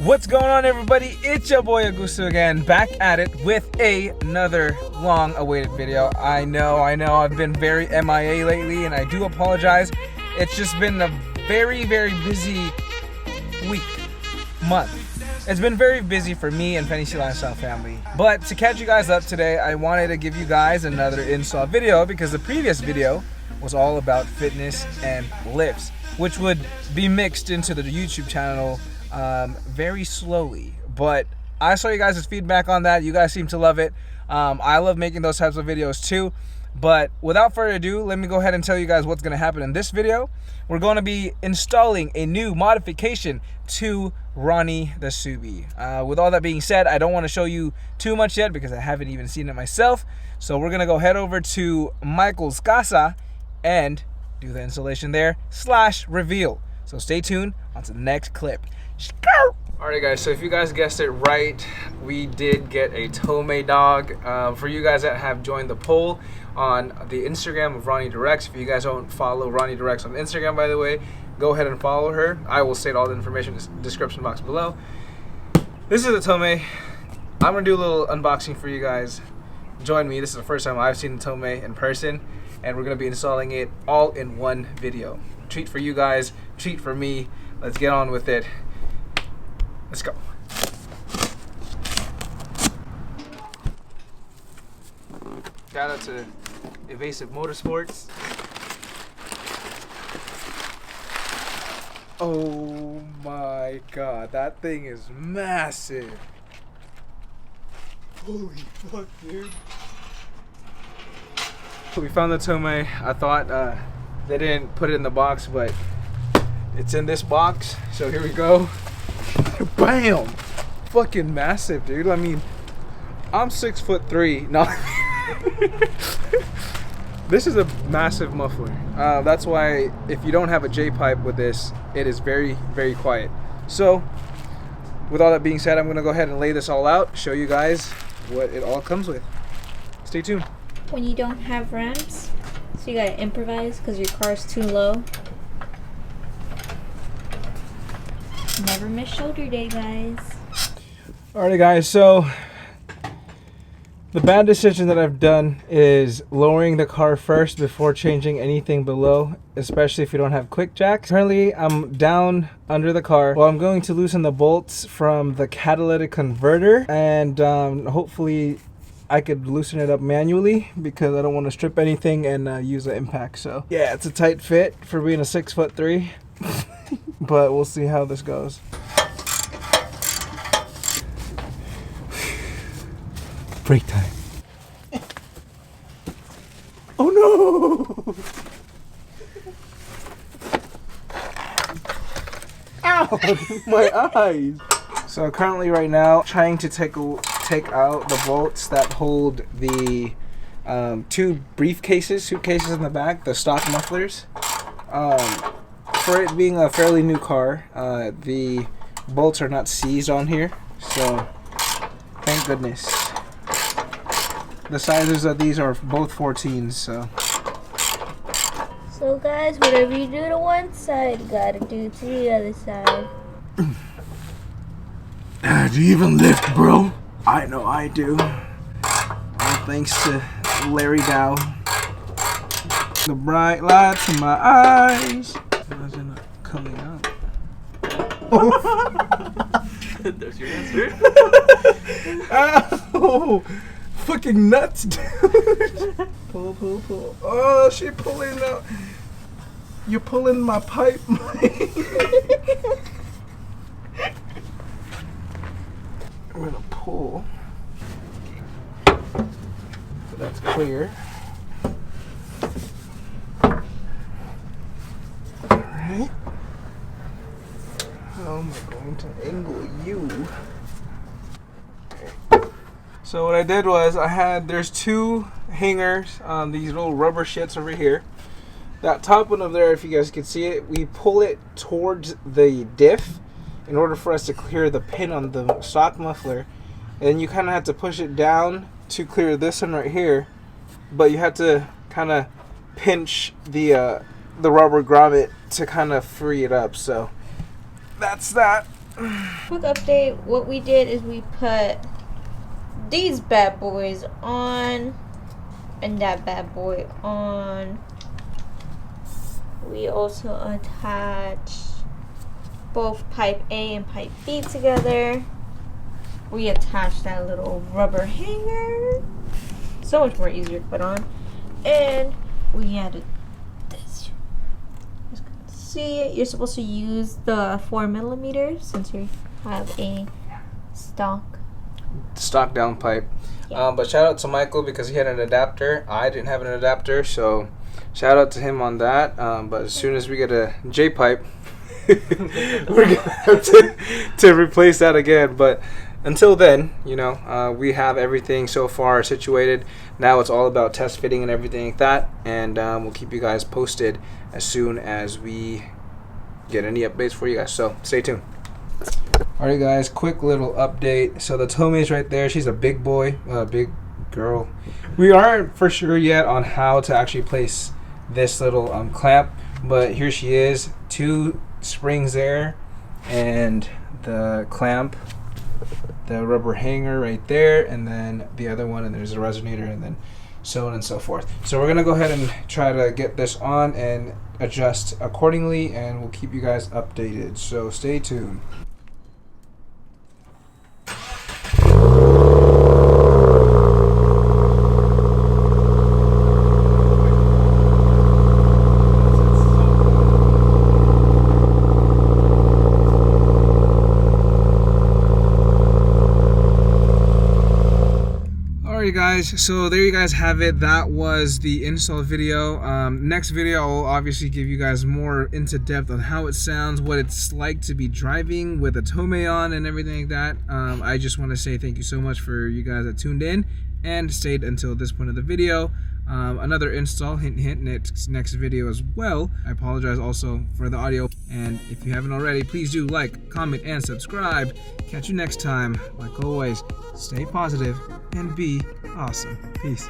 What's going on, everybody? It's your boy Augusto again, back at it with another long-awaited video. I know, I've been very MIA lately, and I do apologize. It's just been a very busy month. It's been very busy for me and Finessy Lifestyle family. But to catch you guys up today, I wanted to give you guys another install video because the previous video was all about fitness and lifts, which would be mixed into the YouTube channel very slowly. But I saw you guys' feedback on that. You guys seem to love it. I love making those types of videos too. But without further ado, let me go ahead and tell you guys what's going to happen in this video. We're going to be installing a new modification to Ronnie the Subi. With all that being said, I don't want to show you too much yet because I haven't even seen it myself. So we're going to go head over to Michael's casa and do the installation there / reveal. So stay tuned on to the next clip. Alright guys, so if you guys guessed it right, we did get a TOMEI dog. For you guys that have joined the poll on the Instagram of RIGHTFUL, if you guys don't follow RIGHTFUL on Instagram, by the way, go ahead and follow her. I will state all the information in the description box below. This is a TOMEI. I'm going to do a little unboxing for you guys. Join me. This is the first time I've seen the TOMEI in person, and we're going to be installing it all in one video. Treat for you guys, treat for me. Let's get on with it. Let's go. Shout out to Evasive Motorsports. Oh my god, that thing is massive. Holy fuck, dude. So we found the TOMEI. I thought they didn't put it in the box, but it's in this box. So here we go. Bam! Fucking massive, dude. I mean, I'm 6'3". No. This is a massive muffler. That's why if you don't have a J-pipe with this, it is very quiet. So, with all that being said, I'm going to go ahead and lay this all out, show you guys what it all comes with. Stay tuned. When you don't have ramps, so you gotta improvise because your car's too low. Never miss shoulder day, guys. Alright guys, so the bad decision that I've done is lowering the car first before changing anything below, especially if you don't have quick jacks. Currently, I'm down under the car. Well, I'm going to loosen the bolts from the catalytic converter, and hopefully I could loosen it up manually because I don't want to strip anything and use the impact. So yeah, it's a tight fit for being a 6'3". But we'll see how this goes. Break time. Oh no! Ow! My eyes! So currently right now, trying to take out the bolts that hold the two suitcases in the back, the stock mufflers. For it being a fairly new car, the bolts are not seized on here, so thank goodness. The sizes of these are both 14s, so. So guys, whatever you do to one side, you gotta do to the other side. Do you even lift, bro? I know I do. All thanks to Larry Dow. The bright lights in my eyes. Why is it not coming out? There's your answer. Ow! Fucking nuts, dude. Pull. Oh, she pulling out. You're pulling my pipe. I'm gonna pull. So that's clear. Alright. How am I going to angle you? Okay. So what I did was there's two hangers on these little rubber shits over here. That top one over there, if you guys can see it, we pull it towards the diff in order for us to clear the pin on the stock muffler. And then you kind of have to push it down to clear this one right here. But you have to kind of pinch the rubber grommet to kind of free it up. So that's that. Quick update. What we did is we put these bad boys on and that bad boy on. We also attached both pipe A and pipe B together. We attached that little rubber hanger. So much more easier to put on. And we added this. Just gonna see it. You're supposed to use the 4mm since you have a stock down pipe. Yeah. But shout out to Michael because he had an adapter. I didn't have an adapter, so shout out to him on that. But as soon as we get a J pipe, we're gonna have to replace that again. But until then, you know, we have everything so far situated. Now it's all about test fitting and everything like that, and we'll keep you guys posted as soon as we get any updates for you guys. So stay tuned. Alright guys, quick little update. So the TOMEI's right there. She's a big boy, big girl. We aren't for sure yet on how to actually place this little clamp, but here she is. 2 springs there, and the clamp, the rubber hanger right there, and then the other one, and there's a resonator, and then so on and so forth. So we're gonna go ahead and try to get this on and adjust accordingly, and we'll keep you guys updated. So stay tuned. Alright guys, so there you guys have it. That was the install video. Next video I'll obviously give you guys more into depth on how it sounds, what it's like to be driving with a TOMEI on and everything like that. I just want to say thank you so much for you guys that tuned in and stayed until this point of the video. Another install, hint hint, next video as well. I apologize also for the audio, and if you haven't already, please do like, comment, and subscribe. Catch you next time. Like always, stay positive and be awesome. Peace.